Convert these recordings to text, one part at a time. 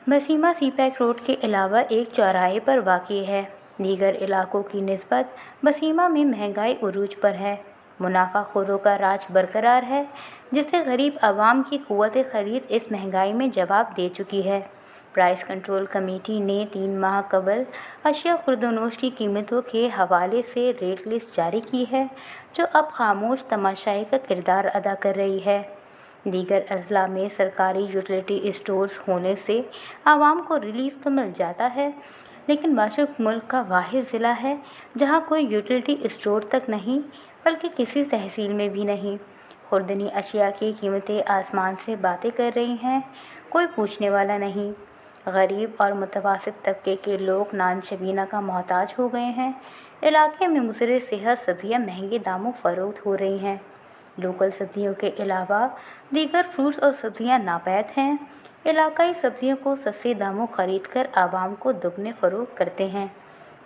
بسیما سی pack road کے علاوہ ایک چوراہے پر واقع ہے۔ دیگر علاقوں کی نسبت بسیما میں مہنگائی عروج پر ہے۔ منافع خوروں کا راج برقرار ہے، جس سے غریب عوام کی قوت خرید اس مہنگائی میں جواب دے چکی ہے۔ پرائس کنٹرول کمیٹی نے 3 ماہ قبل اشیاء خوردونوش کی قیمتوں کے حوالے سے ریٹ لسٹ جاری کی ہے، جو اب خاموش تماشائی کا کردار ادا کر رہی ہے۔ دیگر اضلاع میں سرکاری یوٹیلیٹی اسٹورز ہونے سے عوام کو ریلیف تو مل جاتا ہے، لیکن باشک ملک کا واحد ضلع ہے جہاں کوئی یوٹیلیٹی اسٹور تک نہیں، بلکہ کسی تحصیل میں بھی نہیں۔ خوردنی اشیاء کی قیمتیں آسمان سے باتیں کر رہی ہیں، کوئی پوچھنے والا نہیں۔ غریب اور متوسط طبقے کے لوگ نان شبینہ کا محتاج ہو گئے ہیں۔ علاقے میں مضر صحت سبزیاں مہنگے داموں فروخت ہو رہی ہیں۔ لوکل سبزیوں کے علاوہ دیگر فروٹس اور سبزیاں ناپید ہیں۔ علاقائی سبزیوں کو سستے داموں خرید کر عوام کو دگنے فروخت کرتے ہیں۔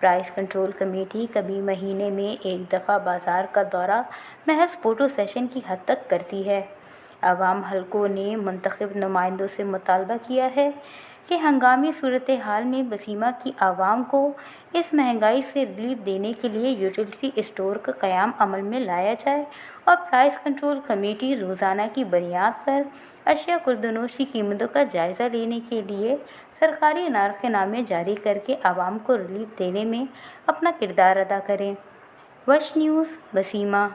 پرائس کنٹرول کمیٹی کبھی مہینے میں ایک دفعہ بازار کا دورہ محض فوٹو سیشن کی حد تک کرتی ہے۔ عوام حلقوں نے منتخب نمائندوں سے مطالبہ کیا ہے کہ ہنگامی صورتحال میں بسیما کی عوام کو اس مہنگائی سے ریلیف دینے کے لیے یوٹیلیٹی اسٹور کا قیام عمل میں لایا جائے اور پرائس کنٹرول کمیٹی روزانہ کی بنیاد پر اشیاء خوردونوش کی قیمتوں کا جائزہ لینے کے لیے سرکاری نرخ نامے جاری کر کے عوام کو ریلیف دینے میں اپنا کردار ادا کرے۔ وش نیوز، بسیما۔